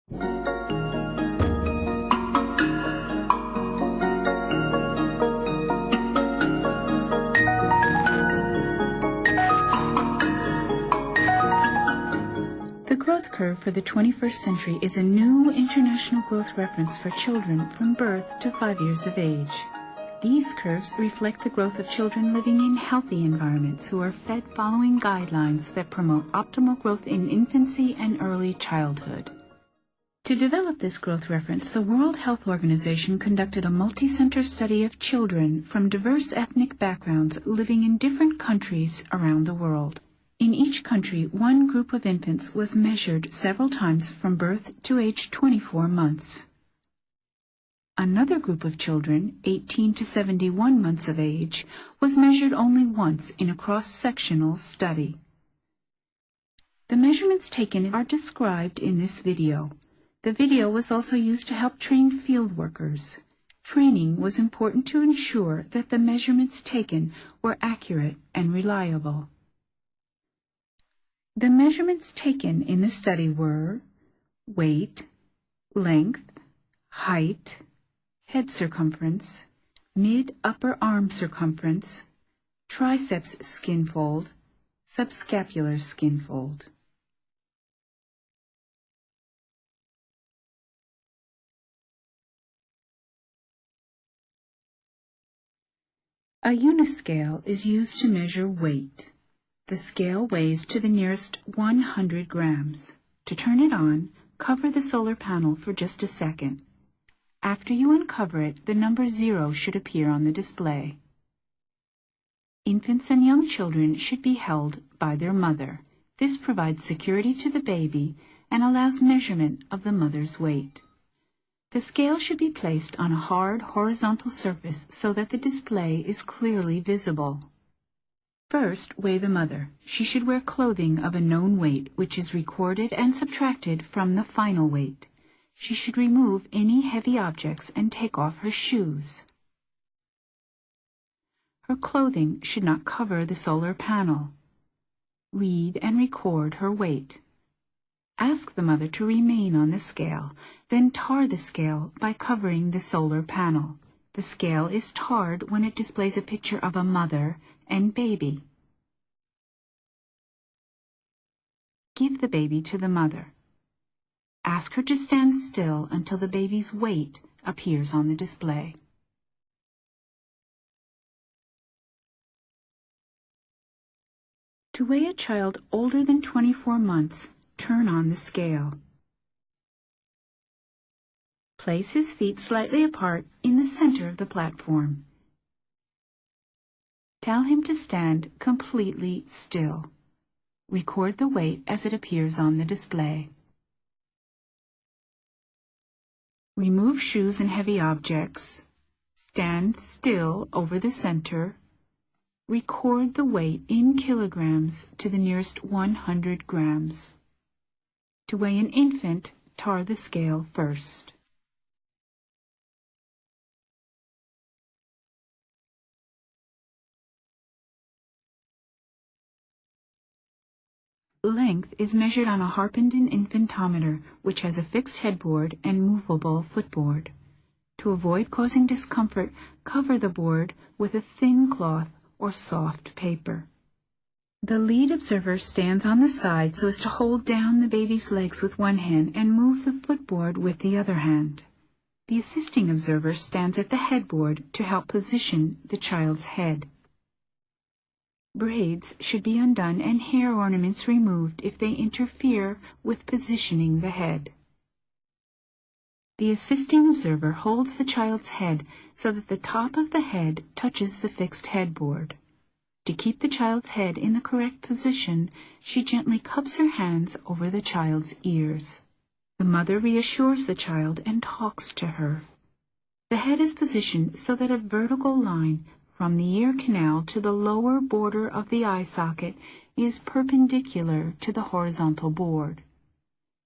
The growth curve for the 21st century is a new international growth reference for children from birth to 5 years of age. These curves reflect the growth of children living in healthy environments who are fed following guidelines that promote optimal growth in infancy and early childhood. To develop this growth reference, the World Health Organization conducted a multi-center study of children from diverse ethnic backgrounds living in different countries around the world. In each country, one group of infants was measured several times from birth to age 24 months. Another group of children, 18 to 71 months of age, was measured only once in a cross-sectional study. The measurements taken are described in this video. The video was also used to help train field workers. Training was important to ensure that the measurements taken were accurate and reliable. The measurements taken in the study were weight, length, height, head circumference, mid-upper arm circumference, triceps skin fold, subscapular skin fold. A uniscale is used to measure weight. The scale weighs to the nearest 100 grams. To turn it on, cover the solar panel for just a second. After you uncover it, the number 0 should appear on the display. Infants and young children should be held by their mother. This provides security to the baby and allows measurement of the mother's weight. The scale should be placed on a hard horizontal surface so that the display is clearly visible. First, weigh the mother. She should wear clothing of a known weight, which is recorded and subtracted from the final weight. She should remove any heavy objects and take off her shoes. Her clothing should not cover the solar panel. Read and record her weight. Ask the mother to remain on the scale, then tar the scale by covering the solar panel. The scale is tarred when it displays a picture of a mother and baby. Give the baby to the mother. Ask her to stand still until the baby's weight appears on the display. To weigh a child older than 24 months, turn on the scale. Place his feet slightly apart in the center of the platform. Tell him to stand completely still. Record the weight as it appears on the display. Remove shoes and heavy objects. Stand still over the center. Record the weight in kilograms to the nearest 100 grams. To weigh an infant, tar the scale first. Length is measured on a Harpenden infantometer, which has a fixed headboard and movable footboard. To avoid causing discomfort, cover the board with a thin cloth or soft paper. The lead observer stands on the side so as to hold down the baby's legs with one hand and move the footboard with the other hand. The assisting observer stands at the headboard to help position the child's head. Braids should be undone and hair ornaments removed if they interfere with positioning the head. The assisting observer holds the child's head so that the top of the head touches the fixed headboard. To keep the child's head in the correct position, she gently cups her hands over the child's ears. The mother reassures the child and talks to her. The head is positioned so that a vertical line from the ear canal to the lower border of the eye socket is perpendicular to the horizontal board.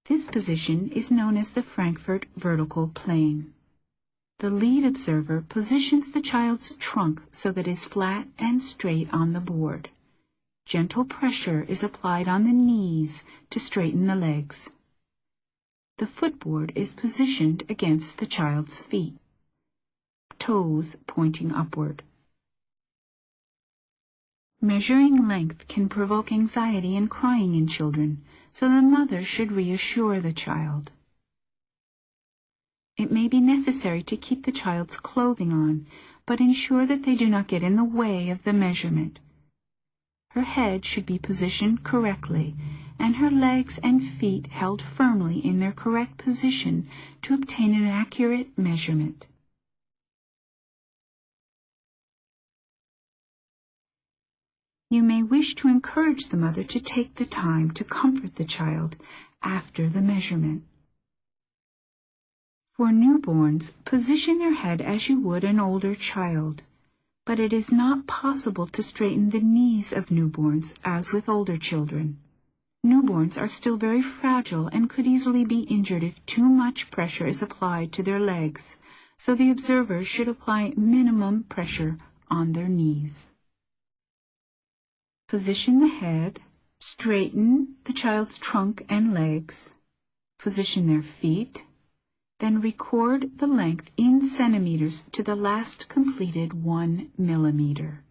This position is known as the Frankfurt vertical plane. The lead observer positions the child's trunk so that it is flat and straight on the board. Gentle pressure is applied on the knees to straighten the legs. the footboard is positioned against the child's feet, toes pointing upward. Measuring length can provoke anxiety and crying in children, so the mother should reassure the child. It may be necessary to keep the child's clothing on, but ensure that they do not get in the way of the measurement. Her head should be positioned correctly, and her legs and feet held firmly in their correct position to obtain an accurate measurement. You may wish to encourage the mother to take the time to comfort the child after the measurement. For newborns, position their head as you would an older child, but it is not possible to straighten the knees of newborns as with older children. Newborns are still very fragile and could easily be injured if too much pressure is applied to their legs, so the observer should apply minimum pressure on their knees. Position the head, straighten the child's trunk and legs, position their feet, then record the length in centimeters to the last completed 1 millimeter.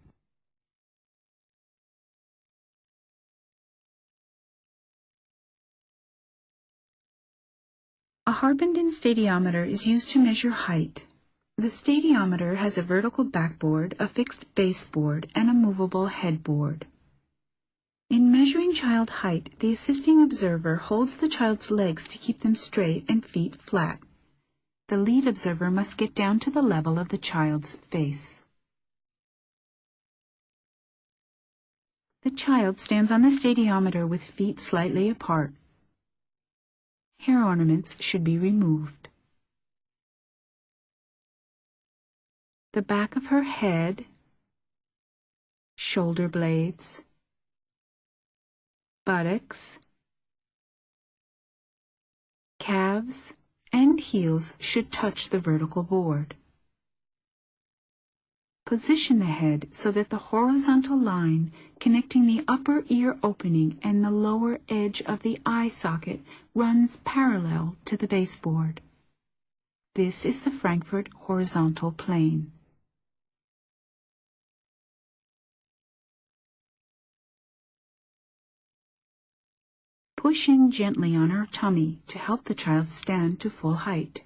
A Harbenden stadiometer is used to measure height. The stadiometer has a vertical backboard, a fixed baseboard, and a movable headboard. In measuring child height, the assisting observer holds the child's legs to keep them straight and feet flat. The lead observer must get down to the level of the child's face. The child stands on the stadiometer with feet slightly apart. Hair ornaments should be removed. The back of her head, shoulder blades, buttocks, calves, and heels should touch the vertical board. Position the head so that the horizontal line connecting the upper ear opening and the lower edge of the eye socket runs parallel to the baseboard. This is the Frankfurt horizontal plane. Push in gently on her tummy to help the child stand to full height.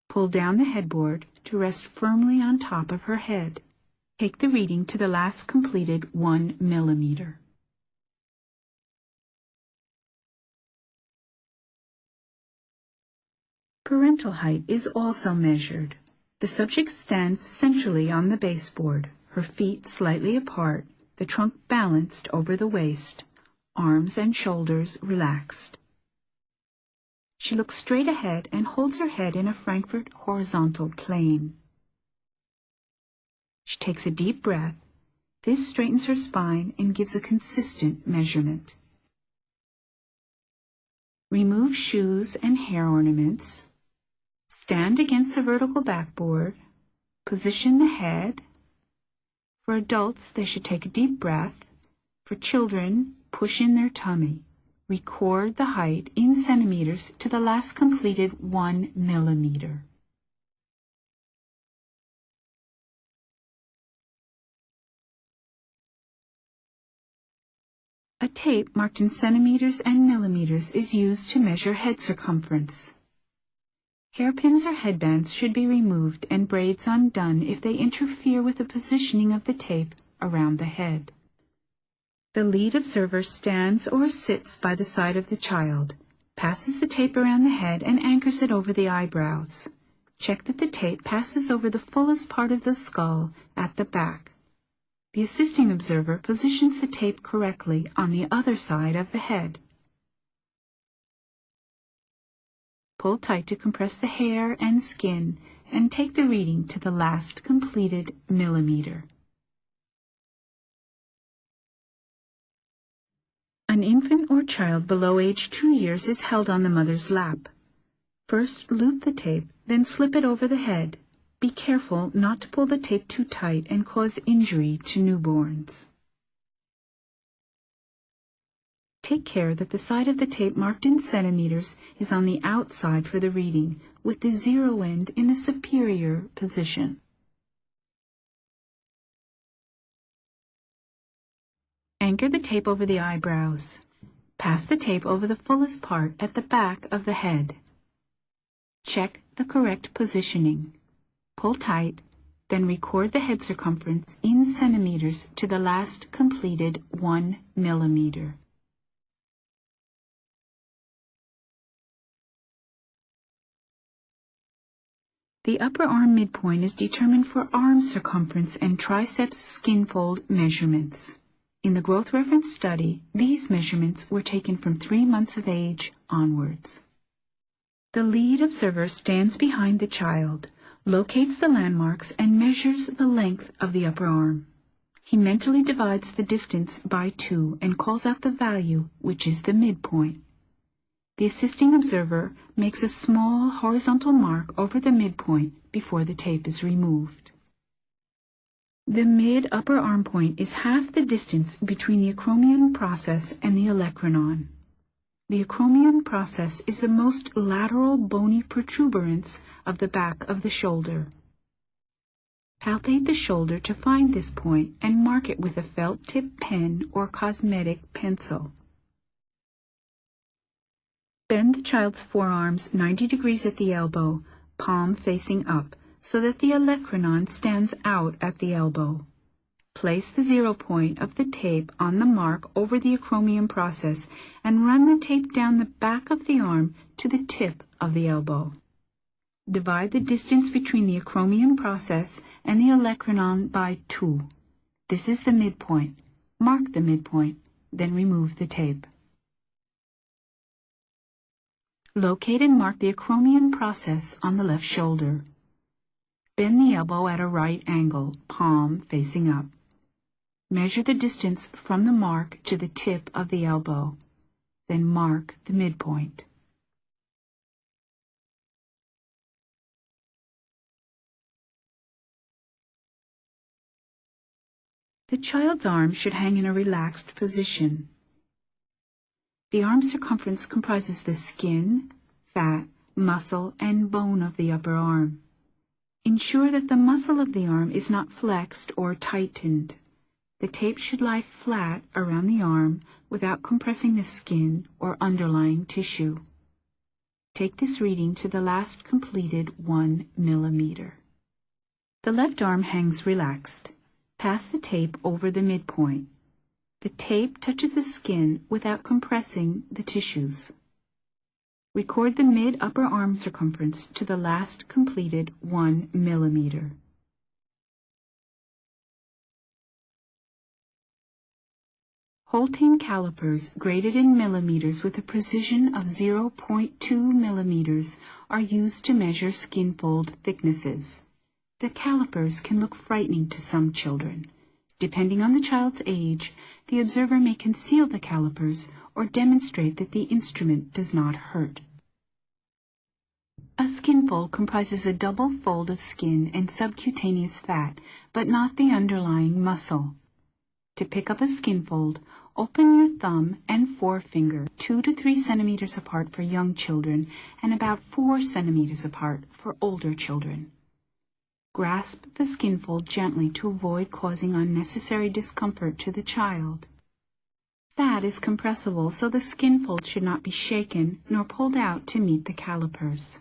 Pull down the headboard to rest firmly on top of her head. Take the reading to the last completed 1 millimeter. Parental height is also measured. The subject stands centrally on the baseboard, her feet slightly apart, the trunk balanced over the waist, arms and shoulders relaxed. She looks straight ahead and holds her head in a Frankfurt horizontal plane. She takes a deep breath. This straightens her spine and gives a consistent measurement. Remove shoes and hair ornaments. Stand against the vertical backboard. Position the head. For adults, they should take a deep breath. For children, push in their tummy. Record the height in centimeters to the last completed 1 millimeter. A tape marked in centimeters and millimeters is used to measure head circumference. Hairpins or headbands should be removed and braids undone if they interfere with the positioning of the tape around the head. The lead observer stands or sits by the side of the child, passes the tape around the head and anchors it over the eyebrows. Check that the tape passes over the fullest part of the skull at the back. The assisting observer positions the tape correctly on the other side of the head. Pull tight to compress the hair and skin and take the reading to the last completed millimeter. An infant or child below age 2 years is held on the mother's lap. First loop the tape, then slip it over the head. Be careful not to pull the tape too tight and cause injury to newborns. Take care that the side of the tape marked in centimeters is on the outside for the reading, with the zero end in a superior position. Anchor the tape over the eyebrows. Pass the tape over the fullest part at the back of the head. Check the correct positioning. Pull tight, then record the head circumference in centimeters to the last completed 1 millimeter. The upper arm midpoint is determined for arm circumference and triceps skin fold measurements. In the growth reference study, these measurements were taken from 3 months of age onwards. The lead observer stands behind the child, locates the landmarks, and measures the length of the upper arm. He mentally divides the distance by 2 and calls out the value, which is the midpoint. The assisting observer makes a small horizontal mark over the midpoint before the tape is removed. The mid-upper arm point is half the distance between the acromion process and the olecranon. The acromion process is the most lateral bony protuberance of the back of the shoulder. Palpate the shoulder to find this point and mark it with a felt-tip pen or cosmetic pencil. Bend the child's forearms 90 degrees at the elbow, palm facing up, so that the olecranon stands out at the elbow. Place the 0 point of the tape on the mark over the acromion process and run the tape down the back of the arm to the tip of the elbow. Divide the distance between the acromion process and the olecranon by 2. This is the midpoint. Mark the midpoint, then remove the tape. Locate and mark the acromion process on the left shoulder. Bend the elbow at a right angle, palm facing up. Measure the distance from the mark to the tip of the elbow. Then mark the midpoint. The child's arm should hang in a relaxed position. The arm circumference comprises the skin, fat, muscle, and bone of the upper arm. Ensure that the muscle of the arm is not flexed or tightened. The tape should lie flat around the arm without compressing the skin or underlying tissue. Take this reading to the last completed 1 millimeter. The left arm hangs relaxed. Pass the tape over the midpoint. The tape touches the skin without compressing the tissues. Record the mid-upper arm circumference to the last completed 1 millimeter. Holting calipers graded in millimeters with a precision of 0.2 millimeters are used to measure skin fold thicknesses. The calipers can look frightening to some children. Depending on the child's age, the observer may conceal the calipers or demonstrate that the instrument does not hurt. A skin fold comprises a double fold of skin and subcutaneous fat, but not the underlying muscle. To pick up a skin fold, open your thumb and forefinger 2 to 3 centimeters apart for young children and about 4 centimeters apart for older children. Grasp the skin fold gently to avoid causing unnecessary discomfort to the child. Fat is compressible, so the skin fold should not be shaken nor pulled out to meet the calipers.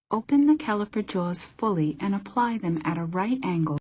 Open the caliper jaws fully and apply them at a right angle